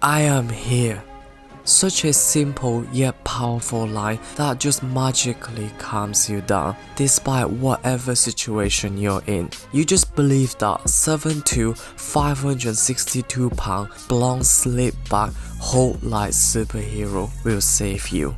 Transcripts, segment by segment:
I am here. Such a simple yet powerful line that just magically calms you down despite whatever situation you're in. You just believe that 7'2", 562 pound blonde slick back Hulk like superhero will save you.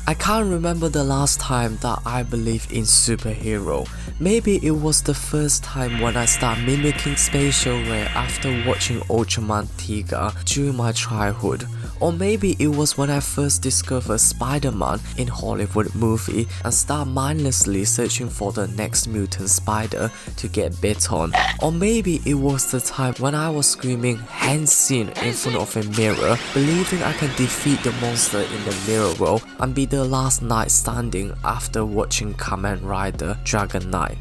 I can't remember the last time that I believed in superhero. Maybe it was the first time when I started mimicking spatial ray after watching Ultraman Tiga during my childhood. Or maybe it was when I first discovered Spider-Man in Hollywood movie and started mindlessly searching for the next mutant spider to get bit on. Or maybe it was the time when I was screaming Henshin in front of a mirror, believing I can defeat the monster in the mirror world and be the last knight standing after watching Kamen Rider Dragon Knight.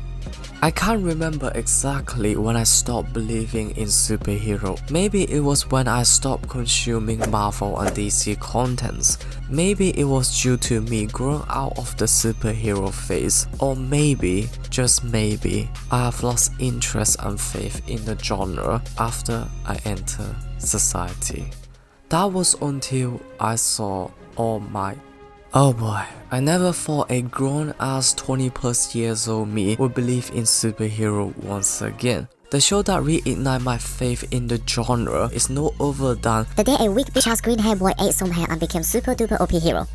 I can't remember exactly when I stopped believing in superhero. Maybe it was when I stopped consuming Marvel and DC contents. Maybe it was due to me growing out of the superhero phase. Or maybe, just maybe, I have lost interest and faith in the genre after I entered society. That was until I saw All Might. Oh boy, I never thought a grown-ass 20+ years old me would believe in superhero once again. The show that reignited my faith in the genre is no other than the day a weak bitch-ass green hair boy ate some hair and became super duper OP hero.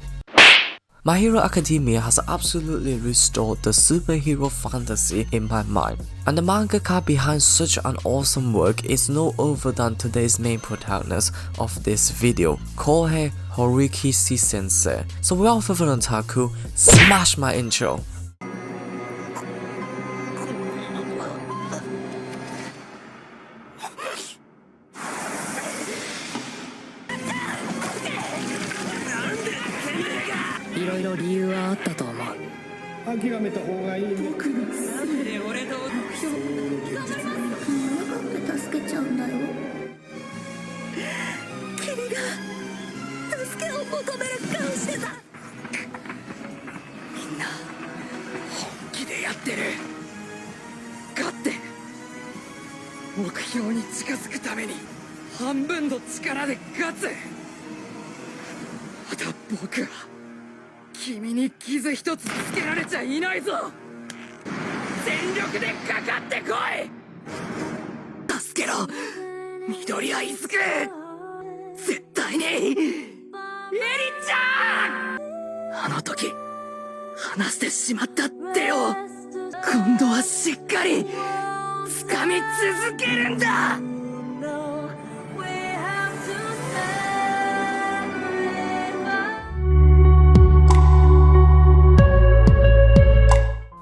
My Hero Academia has absolutely restored the superhero fantasy in my mind, and the mangaka behind such an awesome work is no other than today's main protagonist of this video, KOHEI HORIKOSHI sensei. So without further ado, smash my intro!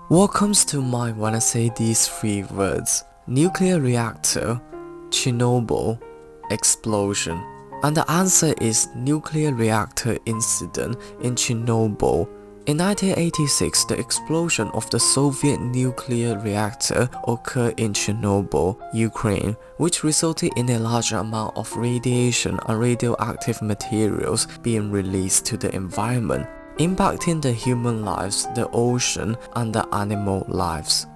What comes to mind when I say these three words? Nuclear reactor, Chernobyl, explosion. And the answer is nuclear reactor incident in Chernobyl. In 1986, the explosion of the Soviet nuclear reactor occurred in Chernobyl, Ukraine, which resulted in a large amount of radiation and radioactive materials being released to the environment, impacting the human lives, the ocean, and the animal lives.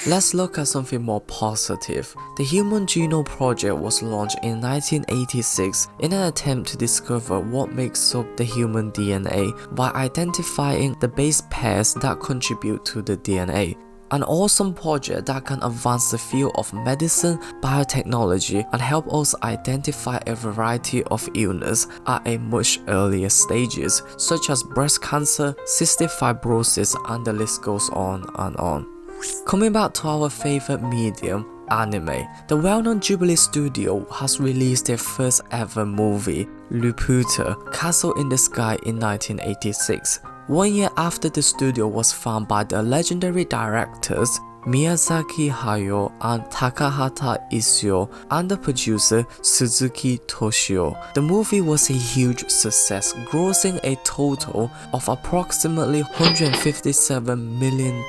Let's look at something more positive. The Human Genome Project was launched in 1986 in an attempt to discover what makes up the human DNA by identifying the base pairs that contribute to the DNA. An awesome project that can advance the field of medicine, biotechnology, and help us identify a variety of illness at a much earlier stages, such as breast cancer, cystic fibrosis, and the list goes on and on. Coming back to our favorite medium, anime, the well-known Ghibli studio has released their first ever movie, Laputa, Castle in the Sky in 1986. 1 year after the studio was founded by the legendary directors Miyazaki Hayao and Takahata Isao and the producer Suzuki Toshio. The movie was a huge success, grossing a total of approximately $157 million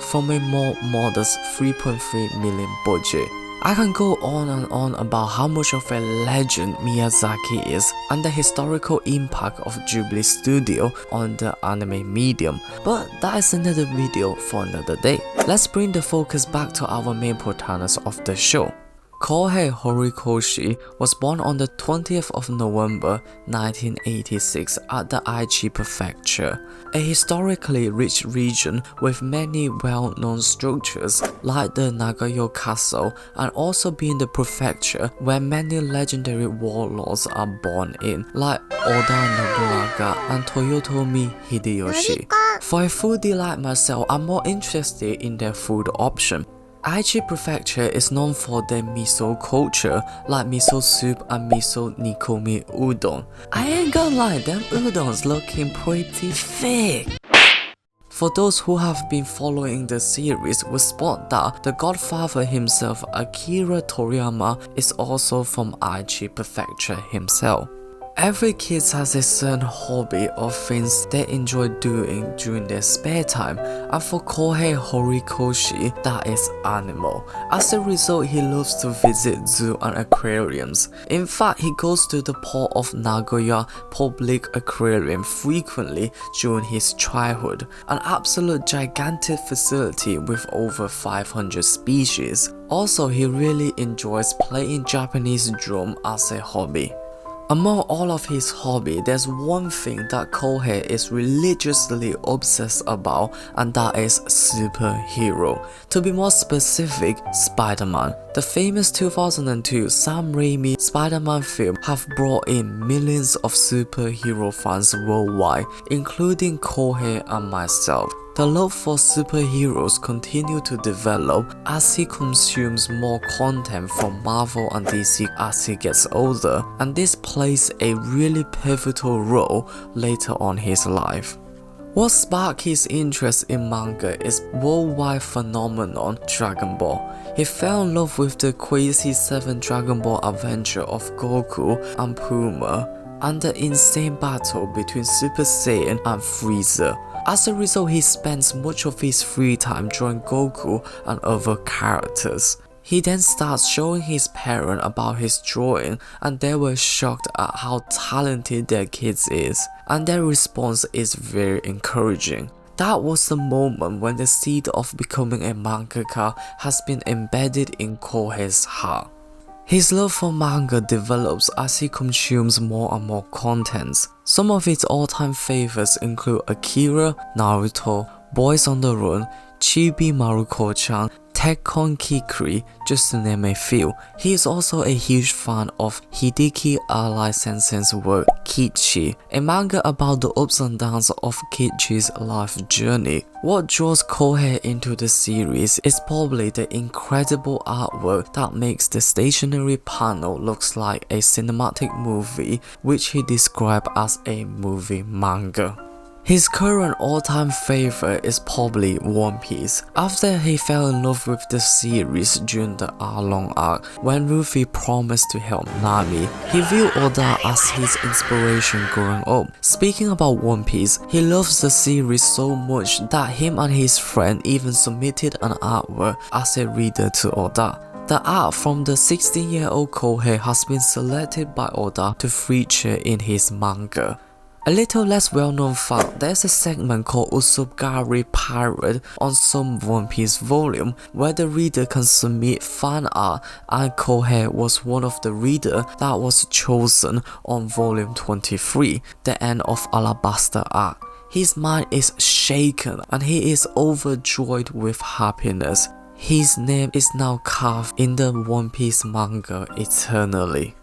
from a more modest $3.3 million budget. I can go on and on about how much of a legend Miyazaki is and the historical impact of Ghibli Studio on the anime medium, but that is another video for another day. Let's bring the focus back to our main protagonist of the show. KOHEI HORIKOSHI was born on the 20th of November 1986 at the Aichi Prefecture, a historically rich region with many well-known structures like the Nagayo Castle, and also being the prefecture where many legendary warlords are born in, like Oda Nobunaga and Toyotomi Hideyoshi. For a foodie like myself, I'm more interested in their food option. Aichi Prefecture is known for their miso culture, like miso soup and miso nikomi udon. I ain't gonna lie, them udons looking pretty thick. For those who have been following the series will spot that the godfather himself, Akira Toriyama, is also from Aichi Prefecture himself. Every kid has a certain hobby or things they enjoy doing during their spare time, and for KOHEI HORIKOSHI, that is animal. As a result, he loves to visit zoo and aquariums. In fact, he goes to the port of Nagoya Public Aquarium frequently during his childhood, an absolute gigantic facility with over 500 species. Also, he really enjoys playing Japanese drum as a hobby. Among all of his hobby, there's one thing that KOHEI is religiously obsessed about, and that is superhero. To be more specific, Spider-Man. The famous 2002 Sam Raimi Spider-Man film have brought in millions of superhero fans worldwide, including KOHEI and myself. The love for superheroes continue to develop as he consumes more content from Marvel and DC as he gets older, and this plays a really pivotal role later on his life. What sparked his interest in manga is worldwide phenomenon Dragon Ball. He fell in love with the crazy 7 Dragon Ball adventure of Goku and Puma, and the insane battle between Super Saiyan and Frieza. As a result, he spends much of his free time drawing Goku and other characters. He then starts showing his parents about his drawing, and they were shocked at how talented their kid is, and their response is very encouraging. That was the moment when the seed of becoming a mangaka has been embedded in KOHEI's heart. His love for manga develops as he consumes more and more contents. Some of his all-time favorites include Akira, Naruto, Boys on the Run, Chibi Maruko-chan, Tekkon Kikri, just to name a few. He is also a huge fan of Hideki Arai Sensei's work, Kichi, a manga about the ups and downs of Kichi's life journey. What draws KOHEI into the series is probably the incredible artwork that makes the stationery panel looks like a cinematic movie, which he described as a movie manga. His current all-time favorite is probably One Piece. After he fell in love with the series during the Arlong arc, when Luffy promised to help Nami, he viewed Oda as his inspiration growing up. Speaking about One Piece, he loves the series so much that him and his friend even submitted an artwork as a reader to Oda. The art from the 16-year-old KOHEI has been selected by Oda to feature in his manga. A little less well-known fact, there's a segment called Usugari Pirate on some One Piece volume where the reader can submit fan art, and KOHEI was one of the readers that was chosen on volume 23, the end of Alabasta arc. His mind is shaken and he is overjoyed with happiness. His name is now carved in the One Piece manga eternally.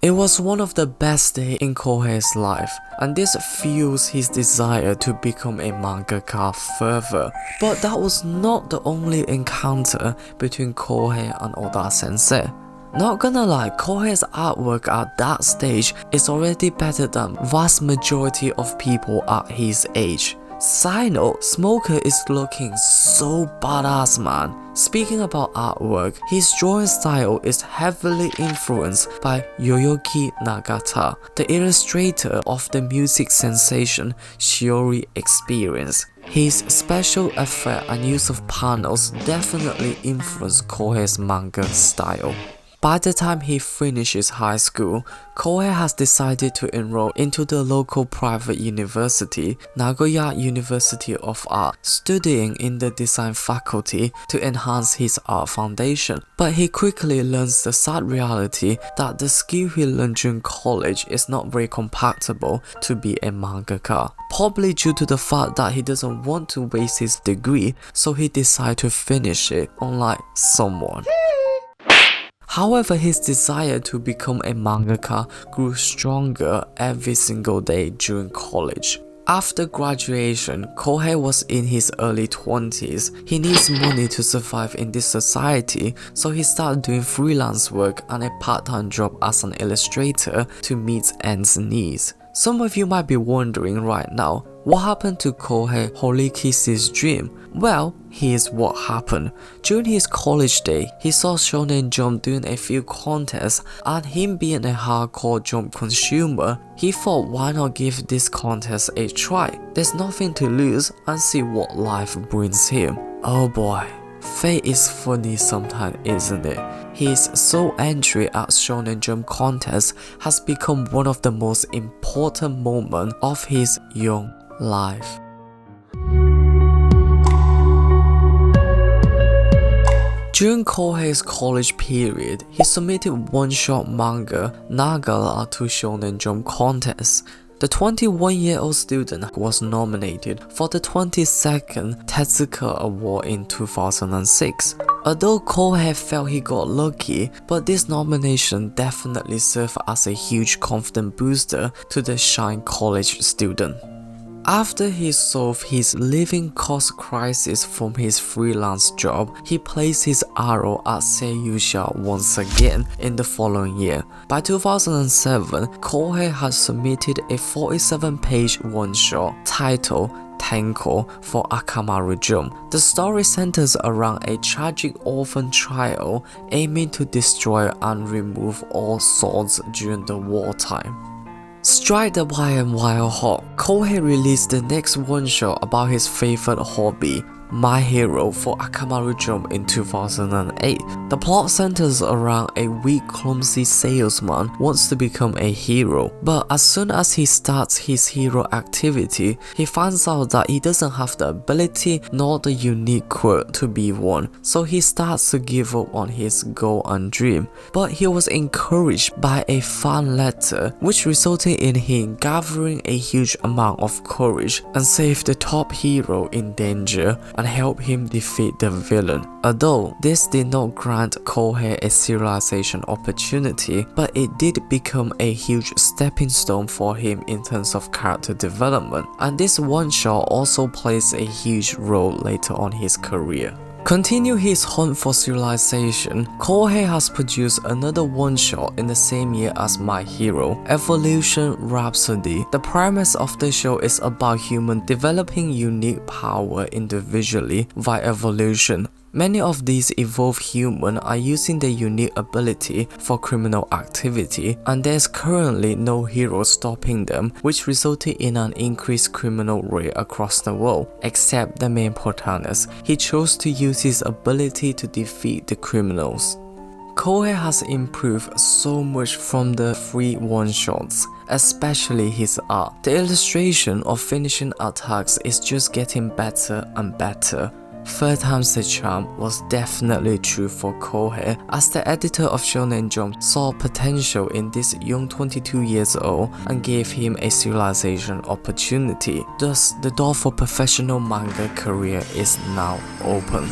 It was one of the best days in KOHEI's life, and this fuels his desire to become a mangaka further. But that was not the only encounter between KOHEI and Oda sensei. Not gonna lie, KOHEI's artwork at that stage is already better than vast majority of people at his age. Side note, Smoker is looking so badass, man. Speaking about artwork, his drawing style is heavily influenced by Yoyoki Nagata, the illustrator of the music sensation Shiori Experience. His special effect and use of panels definitely influenced Kohei's manga style. By the time he finishes high school, Kohei has decided to enroll into the local private university, Nagoya University of Art, studying in the design faculty to enhance his art foundation. But he quickly learns the sad reality that the skill he learned during college is not very compatible to be a mangaka. Probably due to the fact that he doesn't want to waste his degree, so he decides to finish it unlike someone. However, his desire to become a mangaka grew stronger every single day during college. After graduation, Kohei was in his early 20s. He needs money to survive in this society, so he started doing freelance work and a part-time job as an illustrator to meet ends needs. Some of you might be wondering right now, what happened to Kohei Horikoshi's dream? Well, here's what happened. During his college day, he saw Shonen Jump doing a few contests, and him being a hardcore Jump consumer, he thought why not give this contest a try. There's nothing to lose and see what life brings him. Oh boy. Fate is funny sometimes, isn't it? His sole entry at Shonen Jump contest has become one of the most important moments of his young life. During Kohei's college period, he submitted one-shot manga Nagara to Shonen Jump contest. The 21-year-old student was nominated for the 22nd Tezuka Award in 2006. Although Kohei felt he got lucky, but this nomination definitely served as a huge confidence booster to the shy college student. After he solved his living cost crisis from his freelance job, he placed his arrow at Seiyusha once again in the following year. By 2007, Kohei had submitted a 47-page one-shot titled Tenko for Akamaru Jump. The story centers around a tragic orphan trio aiming to destroy and remove all swords during the wartime. Strike the while hot, Kohei released the next one-shot about his favorite hobby, My Hero for Akamaru Jump in 2008. The plot centers around a weak, clumsy salesman wants to become a hero, but as soon as he starts his hero activity, he finds out that he doesn't have the ability nor the unique quirk to be one, so he starts to give up on his goal and dream. But he was encouraged by a fan letter, which resulted in him gathering a huge amount of courage and save the top hero in danger and help him defeat the villain. Although this did not grant Kohei a serialization opportunity, but it did become a huge stepping stone for him in terms of character development, and this one-shot also plays a huge role later on his career. Continue his hunt for serialization, Kohei has produced another one-shot in the same year as My Hero, Evolution Rhapsody. The premise of the show is about humans developing unique power individually via evolution. Many of these evolved humans are using their unique ability for criminal activity, and there is currently no hero stopping them, which resulted in an increased criminal rate across the world, except the main protagonist. He chose to use his ability to defeat the criminals. Kohei has improved so much from the 3 one-shots, especially his art. The illustration of finishing attacks is just getting better and better. Third time's the charm was definitely true for Kohei, as the editor of Shonen Jump saw potential in this young 22 years old and gave him a serialization opportunity. Thus, the door for professional manga career is now open.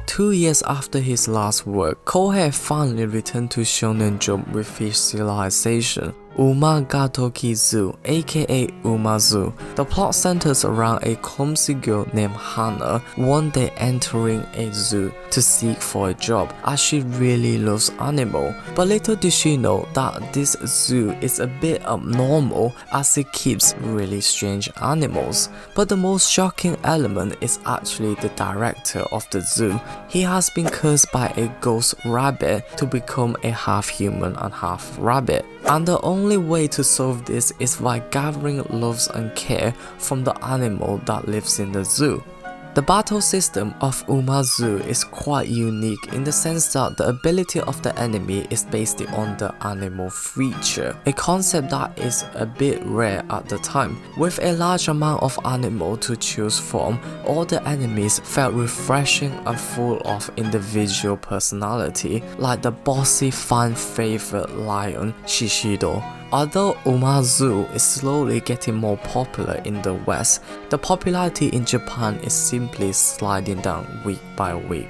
Two years after his last work, Kohei finally returned to Shonen Jump with his serialization. Umagatoki-zu, aka Umazu. The plot centers around a clumsy girl named Hana one day entering a zoo to seek for a job as she really loves animals. But little did she know that this zoo is a bit abnormal as it keeps really strange animals. But the most shocking element is actually the director of the zoo. He has been cursed by a ghost rabbit to become a half human and half rabbit. And the only way to solve this is by gathering love and care from the animal that lives in the zoo. The battle system of Umazu is quite unique in the sense that the ability of the enemy is based on the animal feature, a concept that is a bit rare at the time. With a large amount of animal to choose from, all the enemies felt refreshing and full of individual personality, like the bossy fan favorite lion Shishido. Although Umazu is slowly getting more popular in the West, the popularity in Japan is simply sliding down week by week.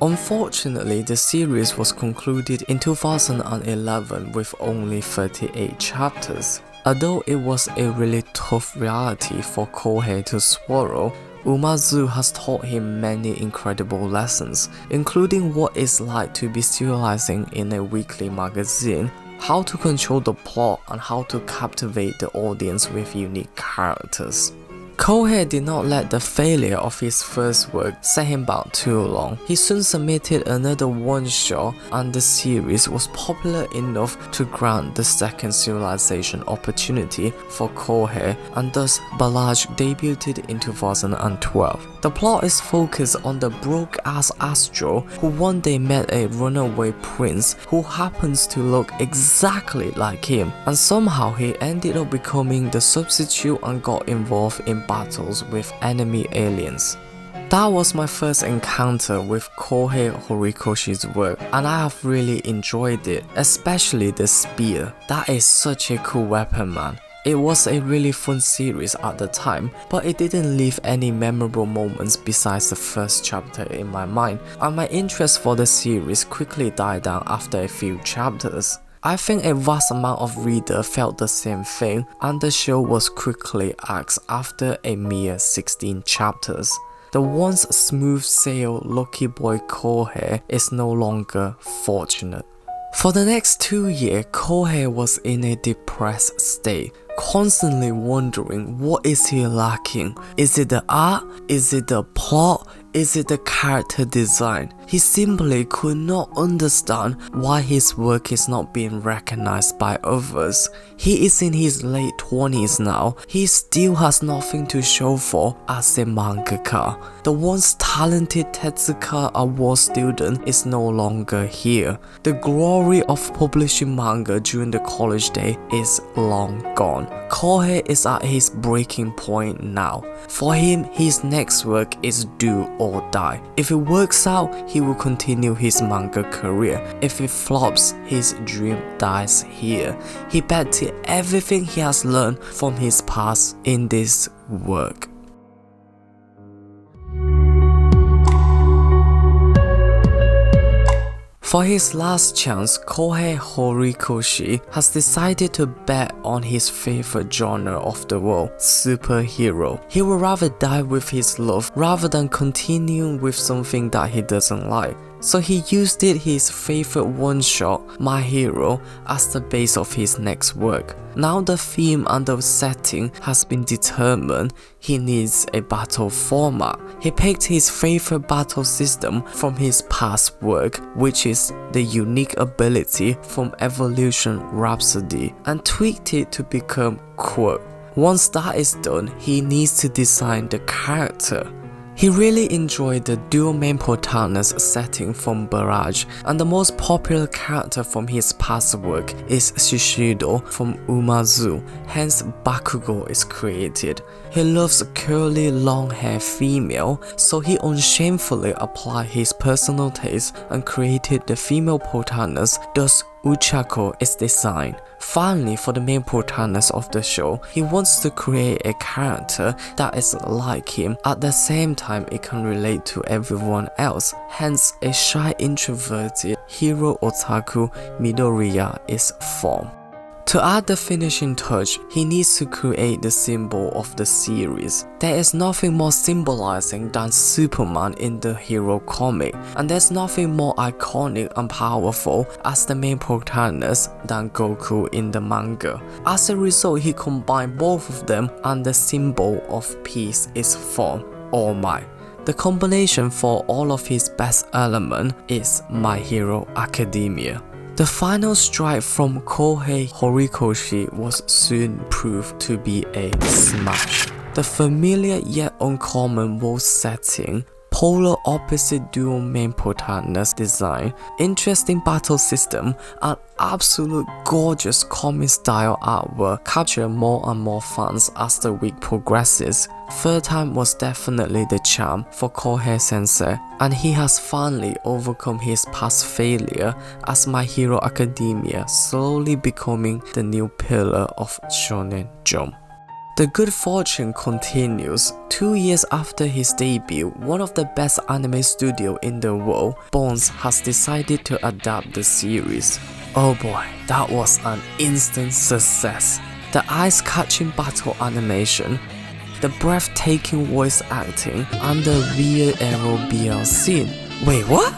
Unfortunately, the series was concluded in 2011 with only 38 chapters. Although it was a really tough reality for Kohei to swallow, Umazu has taught him many incredible lessons, including what it's like to be serializing in a weekly magazine, how to control the plot, and how to captivate the audience with unique characters. Kohei did not let the failure of his first work set him back too long. He soon submitted another one-shot and the series was popular enough to grant the second serialization opportunity for Kohei, and thus Barrage debuted in 2012. The plot is focused on the broke-ass Astro who one day met a runaway prince who happens to look exactly like him, and somehow he ended up becoming the substitute and got involved in battles with enemy aliens. That was my first encounter with KOHEI HORIKOSHI's work, and I have really enjoyed it, especially the spear. That is such a cool weapon, man. It was a really fun series at the time, but it didn't leave any memorable moments besides the first chapter in my mind, and my interest for the series quickly died down after a few chapters. I think a vast amount of readers felt the same thing, and the show was quickly axed after a mere 16 chapters. The once smooth sail lucky boy Kohei is no longer fortunate. For the next 2 years, Kohei was in a depressed state, constantly wondering what is he lacking. Is it the art? Is it the plot? Is it the character design? He simply could not understand why his work is not being recognized by others. He is in his late 20s now. He still has nothing to show for as a mangaka. The once talented Tezuka Award student is no longer here. The glory of publishing manga during the college day is long gone. Kohei is at his breaking point now. For him, his next work is do or die. If it works out, he will continue his manga career. If it flops, his dream dies here. He bet everything he has learned from his past in this work. For his last chance, KOHEI HORIKOSHI has decided to bet on his favorite genre of the world, superhero. He would rather die with his love rather than continuing with something that he doesn't like. So he used his favorite one-shot, My Hero, as the base of his next work. Now the theme and the setting has been determined, he needs a battle format. He picked his favorite battle system from his past work, which is the unique ability from Evolution Rhapsody, and tweaked it to become quirk. Once that is done, he needs to design the character. He really enjoyed the dual main protagonist setting from Barrage, and the most popular character from his past work is Shishido from Umazu, hence Bakugo is created. He loves curly long-haired female, so he unshamefully applied his personal taste and created the female protagonist, thus Uchako is designed. Finally, for the main protagonist of the show, he wants to create a character that is like him, at the same time it can relate to everyone else, hence a shy introverted hero otaku Midoriya is formed. To add the finishing touch, he needs to create the symbol of the series. There is nothing more symbolizing than Superman in the hero comic, and there's nothing more iconic and powerful as the main protagonist than Goku in the manga. As a result, he combined both of them, and the symbol of peace is formed, All Might. The combination for all of his best elements is My Hero Academia. The final strike from Kohei Horikoshi was soon proved to be a smash. The familiar yet uncommon world setting, polar opposite dual main protagonist design, interesting battle system, and absolute gorgeous comic style artwork capture more and more fans as the week progresses. Third time was definitely the charm for Kohei sensei, and he has finally overcome his past failure as My Hero Academia, slowly becoming the new pillar of Shonen Jump. The good fortune continues. 2 years after his debut, one of the best anime studios in the world, Bones, has decided to adapt the series. Oh boy, that was an instant success. The eyes-catching battle animation, the breathtaking voice acting, and the real arrow BL scene. Wait, what?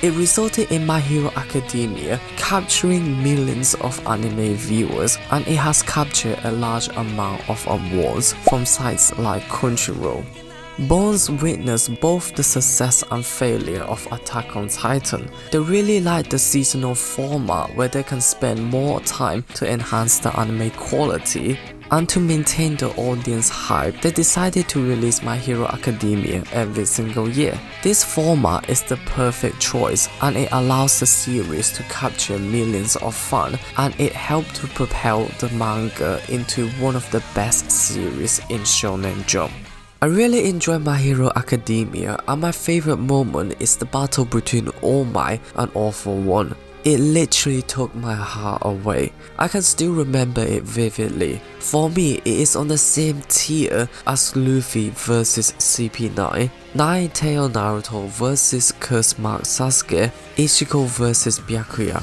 It resulted in My Hero Academia capturing millions of anime viewers, and it has captured a large amount of awards from sites like Crunchyroll. Bones witnessed both the success and failure of Attack on Titan. They really like the seasonal format where they can spend more time to enhance the anime quality, and to maintain the audience hype, they decided to release My Hero Academia every single year. This format is the perfect choice, and it allows the series to capture millions of fans, and it helped to propel the manga into one of the best series in Shonen Jump. I really enjoy My Hero Academia, and my favorite moment is the battle between All Might and All for One. It literally took my heart away. I can still remember it vividly. For me, it is on the same tier as Luffy vs CP9, Nine-Tail Naruto vs Curse Mark Sasuke, Ichigo vs Byakuya.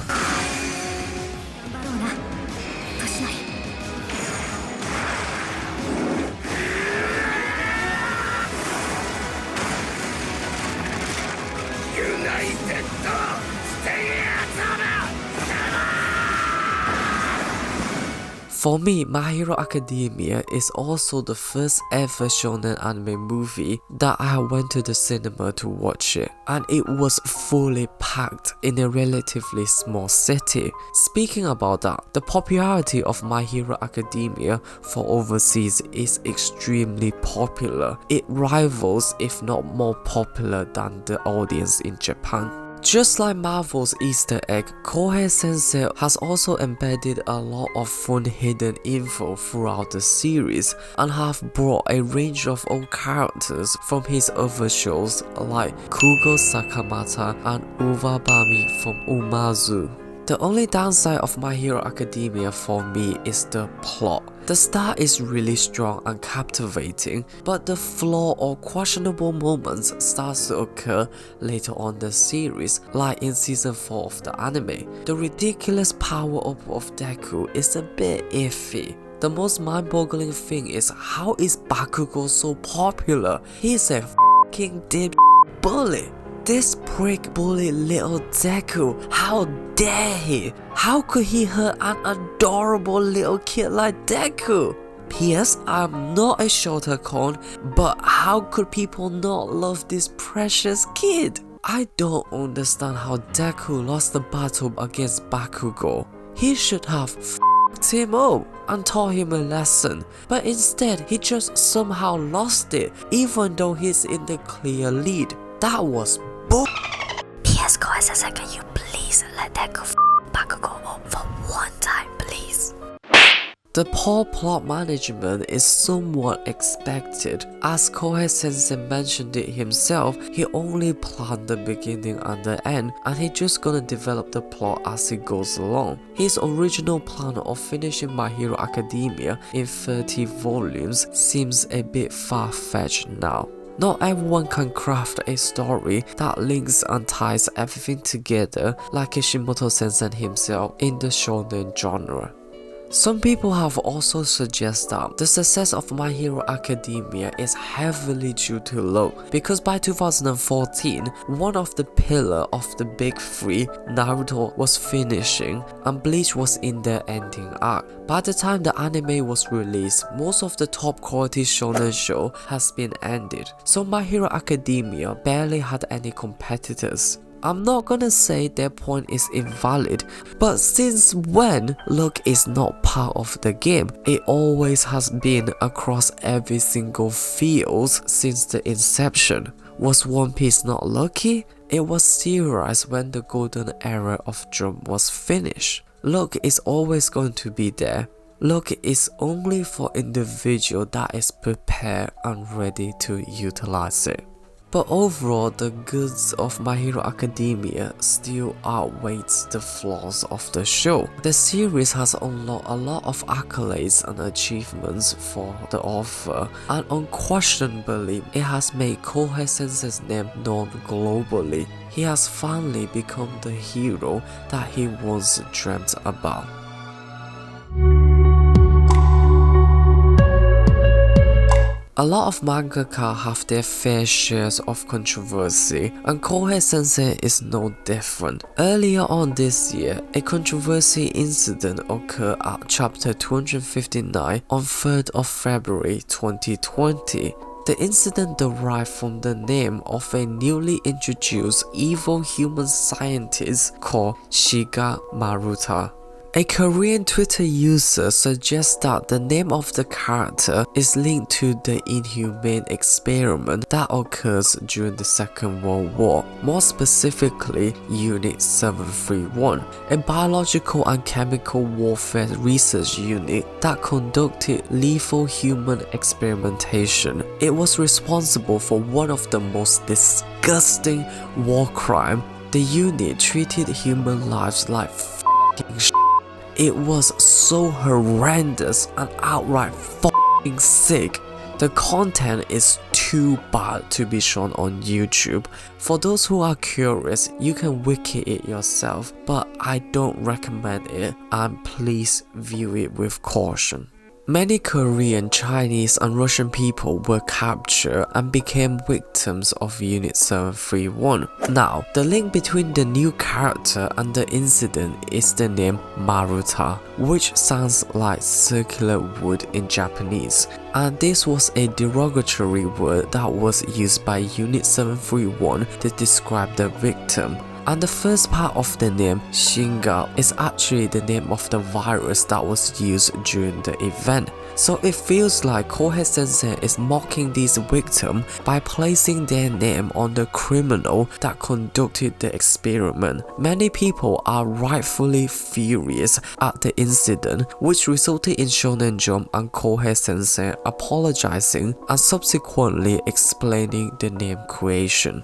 For me, My Hero Academia is also the first ever shonen anime movie that I went to the cinema to watch it, and it was fully packed in a relatively small city. Speaking about that, the popularity of My Hero Academia for overseas is extremely popular. It rivals, if not more popular than the audience in Japan. Just like Marvel's Easter egg, Kohei Sensei has also embedded a lot of fun hidden info throughout the series, and have brought a range of old characters from his other shows like Kugo Sakamata and Uwabami from Umazu. The only downside of My Hero Academia for me is the plot. The start is really strong and captivating, but the flaw or questionable moments starts to occur later on the series, like in season 4 of the anime. The ridiculous power up of Deku is a bit iffy. The most mind-boggling thing is, how is Bakugo so popular? He's a f***ing dip bully. This prick bullied little Deku. How dare he? How could he hurt an adorable little kid like Deku? P.S. I'm not a Shotakon, but how could people not love this precious kid? I don't understand how Deku lost the battle against Bakugo. He should have f***ed him up and taught him a lesson, but instead he just somehow lost it, even though he's in the clear lead. That was bull. P.S. Kohei Sensei, can you please let Deku f*** Bakugo up for one time, please? The poor plot management is somewhat expected, as Kohei Sensei mentioned it himself. He only planned the beginning and the end, and he just gonna develop the plot as he goes along. His original plan of finishing My Hero Academia in 30 volumes seems a bit far-fetched now. Not everyone can craft a story that links and ties everything together like Kishimoto Sensei himself in the shonen genre. Some people have also suggested that the success of My Hero Academia is heavily due to luck, because by 2014, one of the pillars of the big three, Naruto, was finishing and Bleach was in their ending arc. By the time the anime was released, most of the top quality shonen show has been ended, so My Hero Academia barely had any competitors. I'm not gonna say their point is invalid, but since when luck is not part of the game, it always has been across every single field since the inception. Was One Piece not lucky? It was serialized when the golden era of Jump was finished. Luck is always going to be there. Luck is only for individual that is prepared and ready to utilize it. But overall, the goods of My Hero Academia still outweighs the flaws of the show. The series has unlocked a lot of accolades and achievements for the author, and unquestionably, it has made Kohei Sensei's name known globally. He has finally become the hero that he once dreamt about. A lot of mangaka have their fair shares of controversy, and Kohei Sensei is no different. Earlier on this year, a controversy incident occurred at chapter 259 on 3rd of February 2020. The incident derived from the name of a newly introduced evil human scientist called Shiga Maruta. A Korean Twitter user suggests that the name of the character is linked to the inhumane experiment that occurs during the Second World War, more specifically Unit 731, a biological and chemical warfare research unit that conducted lethal human experimentation. It was responsible for one of the most disgusting war crimes. The unit treated human lives like f***ing shit. It was so horrendous and outright f***ing sick. The content is too bad to be shown on YouTube. For those who are curious, you can wiki it yourself, but I don't recommend it, and please view it with caution. Many Korean, Chinese and Russian people were captured and became victims of Unit 731. Now, the link between the new character and the incident is the name Maruta, which sounds like circular wood in Japanese, and this was a derogatory word that was used by Unit 731 to describe the victim. And the first part of the name, Shinga, is actually the name of the virus that was used during the event. So it feels like Kohei Sensei is mocking these victims by placing their name on the criminal that conducted the experiment. Many people are rightfully furious at the incident, which resulted in Shonen Jump and Kohei Sensei apologizing and subsequently explaining the name creation.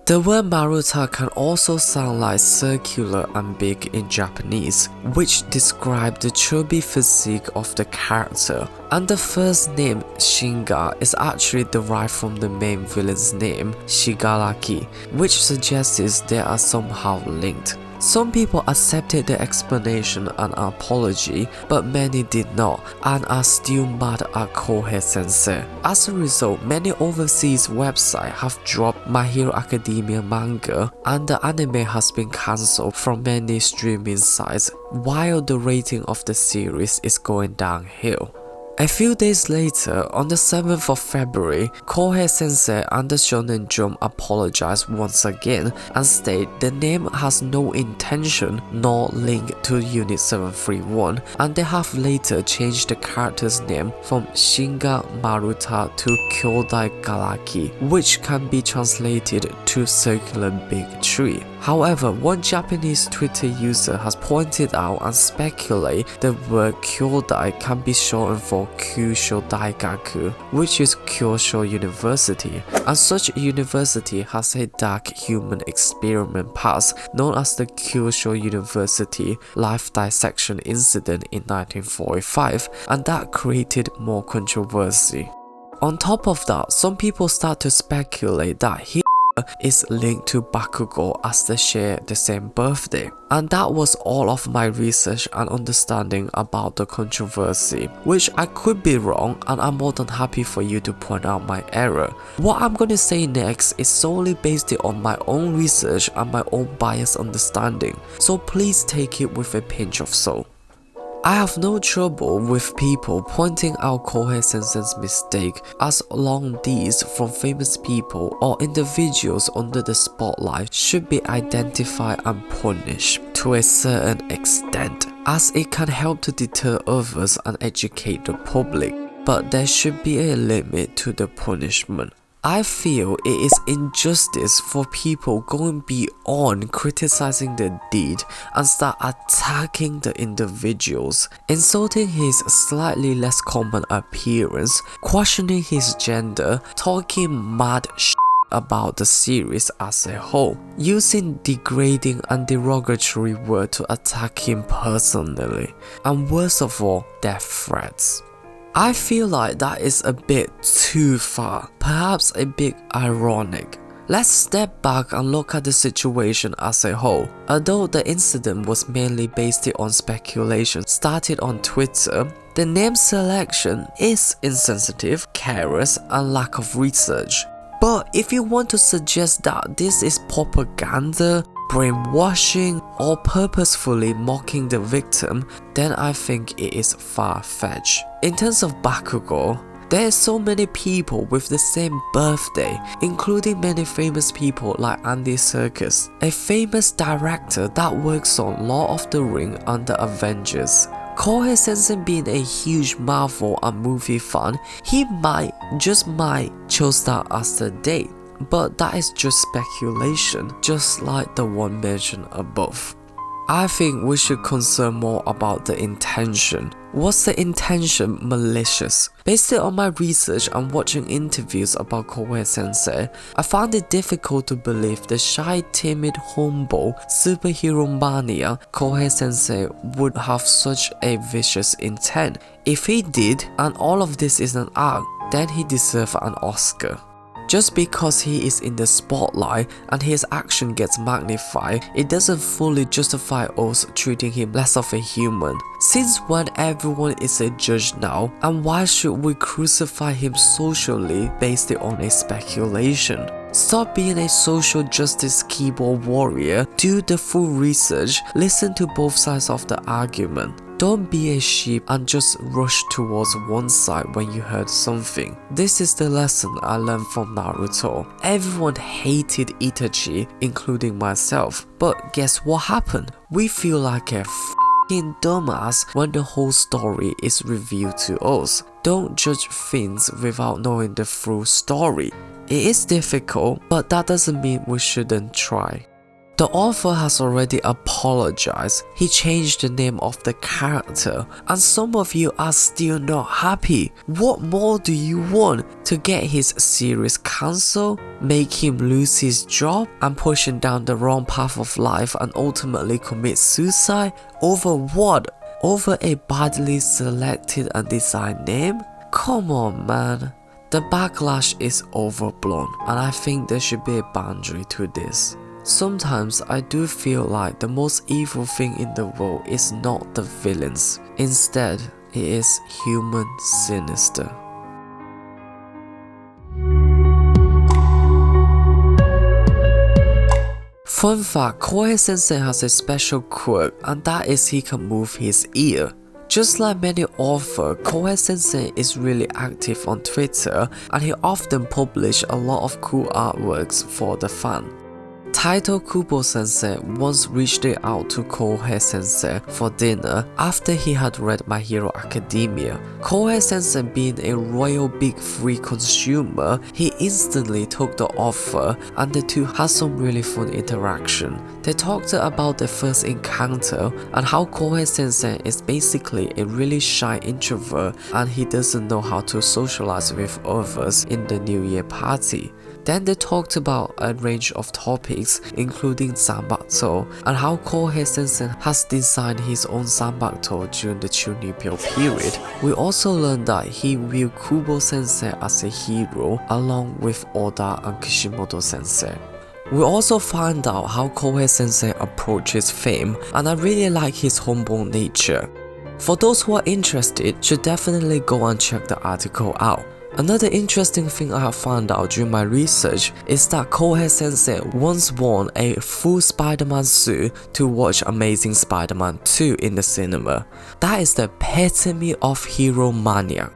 The word Maruta can also sound like circular and big in Japanese, which describe the chubby physique of the character. And the first name, Shinga, is actually derived from the main villain's name, Shigaraki, which suggests they are somehow linked. Some people accepted the explanation and apology, but many did not and are still mad at Kohei Sensei. As a result, many overseas websites have dropped My Hero Academia manga, and the anime has been cancelled from many streaming sites, while the rating of the series is going downhill. A few days later, on the 7th of February, Kohei Sensei and the Shonen Jump apologized once again and state the name has no intention nor link to Unit 731, and they have later changed the character's name from Shinga Maruta to Kyodai Garaki, which can be translated to circular big tree. However, one Japanese Twitter user has pointed out and speculated the word Kyodai can be shortened for Kyusho Daigaku, which is Kyusho University, and such a university has a dark human experiment past known as the Kyusho University life dissection incident in 1945, and that created more controversy. On top of that, some people start to speculate that he is linked to Bakugo as they share the same birthday. And that was all of my research and understanding about the controversy, which I could be wrong, and I'm more than happy for you to point out my error. What I'm going to say next is solely based on my own research and my own biased understanding, so please take it with a pinch of salt. I have no trouble with people pointing out Kohei Sensei's mistake, as long these from famous people or individuals under the spotlight should be identified and punished to a certain extent, as it can help to deter others and educate the public, but there should be a limit to the punishment. I feel it is injustice for people going beyond criticizing the deed and start attacking the individuals, insulting his slightly less common appearance, questioning his gender, talking mad shit about the series as a whole, using degrading and derogatory words to attack him personally, and worst of all, death threats. I feel like that is a bit too far, perhaps a bit ironic. Let's step back and look at the situation as a whole. Although the incident was mainly based on speculation started on Twitter, the name selection is insensitive, careless, and lack of research. But if you want to suggest that this is propaganda, brainwashing, or purposefully mocking the victim, then I think it is far-fetched. In terms of Bakugo, there are so many people with the same birthday, including many famous people like Andy Serkis, a famous director that works on Lord of the Ring and the Avengers. Kohei Sensei being a huge Marvel and movie fan, he just might chose that as the date. But that is just speculation, just like the one mentioned above. I think we should concern more about the intention. Was the intention malicious? Based on my research and watching interviews about Kohei Sensei, I found it difficult to believe the shy, timid, humble, superhero mania Kohei Sensei would have such a vicious intent. If he did, and all of this is an act, then he deserves an Oscar. Just because he is in the spotlight and his action gets magnified, it doesn't fully justify us treating him less of a human. Since when everyone is a judge now, and why should we crucify him socially based on a speculation? Stop being a social justice keyboard warrior, do the full research, listen to both sides of the argument. Don't be a sheep and just rush towards one side when you heard something. This is the lesson I learned from Naruto. Everyone hated Itachi, including myself. But guess what happened? We feel like a f***ing dumbass when the whole story is revealed to us. Don't judge things without knowing the full story. It is difficult, but that doesn't mean we shouldn't try. The author has already apologized. He changed the name of the character, and some of you are still not happy. What more do you want? To get his series cancelled, make him lose his job, and push him down the wrong path of life and ultimately commit suicide? Over what? Over a badly selected and designed name? Come on, man. The backlash is overblown, and I think there should be a boundary to this. Sometimes I do feel like the most evil thing in the world is not the villains. Instead, it is human sinister. Fun fact, Kohei Sensei has a special quirk, and that is he can move his ear. Just like many authors, Kohei Sensei is really active on Twitter, and he often publishes a lot of cool artworks for the fan. Taito Kubo Sensei once reached out to Kohei Sensei for dinner after he had read My Hero Academia. Kohei Sensei being a royal Big 3 consumer, he instantly took the offer and the two had some really fun interaction. They talked about their first encounter and how Kohei Sensei is basically a really shy introvert and he doesn't know how to socialize with others in the New Year party. Then they talked about a range of topics projects, including Zanbato, and how Kohei Sensei has designed his own Zanbato during the Chunibyo period. We also learned that he viewed Kubo Sensei as a hero along with Oda and Kishimoto Sensei. We also find out how Kohei Sensei approaches fame, and I really like his humble nature. For those who are interested, should definitely go and check the article out. Another interesting thing I have found out during my research is that Kohei Sensei once wore a full Spider-Man suit to watch Amazing Spider-Man 2 in the cinema. That is the epitome of hero mania.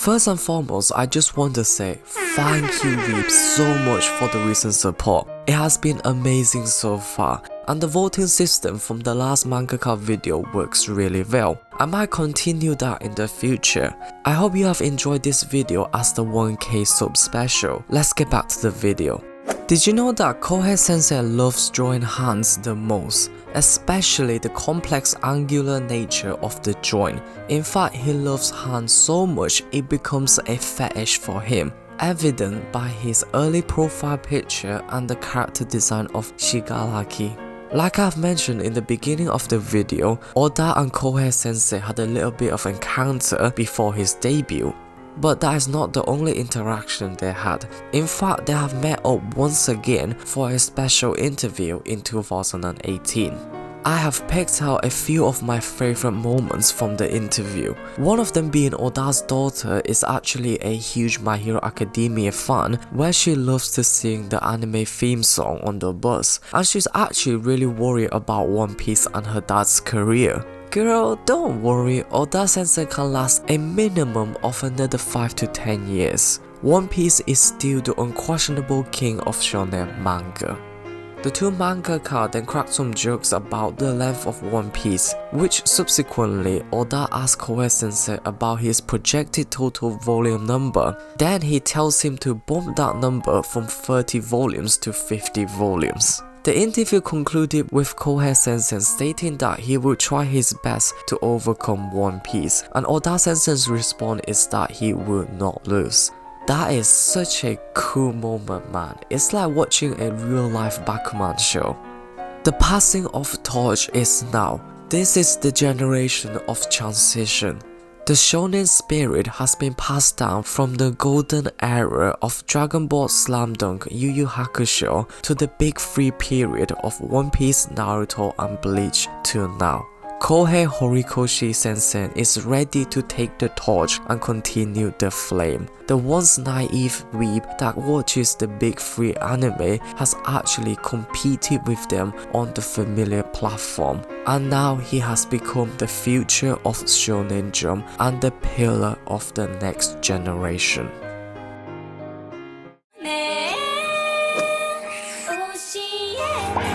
First and foremost, I just want to say thank you Weeb so much for the recent support. It has been amazing so far, and the voting system from the last Mangaka video works really well. I might continue that in the future. I hope you have enjoyed this video as the 1K sub special. Let's get back to the video. Did you know that Kohei Sensei loves drawing hands the most, especially the complex angular nature of the joint? In fact, he loves hands so much it becomes a fetish for him, evident by his early profile picture and the character design of Shigaraki. Like I've mentioned in the beginning of the video, Oda and Kohei Sensei had a little bit of encounter before his debut. But that is not the only interaction they had. In fact, they have met up once again for a special interview in 2018. I have picked out a few of my favorite moments from the interview. One of them being Oda's daughter is actually a huge My Hero Academia fan, where she loves to sing the anime theme song on the bus, and she's actually really worried about One Piece and her dad's career. Girl, don't worry, Oda Sensei can last a minimum of another 5 to 10 years. One Piece is still the unquestionable king of shonen manga. The two mangaka then cracked some jokes about the length of One Piece, which subsequently Oda asked Kohei Sensei about his projected total volume number. Then he tells him to bump that number from 30 volumes to 50 volumes. The interview concluded with Kohei Sensei stating that he would try his best to overcome One Piece, and Oda Sensei's response is that he would not lose. That is such a cool moment, man. It's like watching a real life Bakuman show. The passing of torch is now. This is the generation of transition. The shonen spirit has been passed down from the golden era of Dragon Ball Slam Dunk, Yu Yu Hakusho to the big three period of One Piece, Naruto and Bleach to now. Kohei Horikoshi Sensei is ready to take the torch and continue the flame. The once naive weeb that watches the big three anime has actually competed with them on the familiar platform, and now he has become the future of Shonen Jump and the pillar of the next generation. 네, 教えて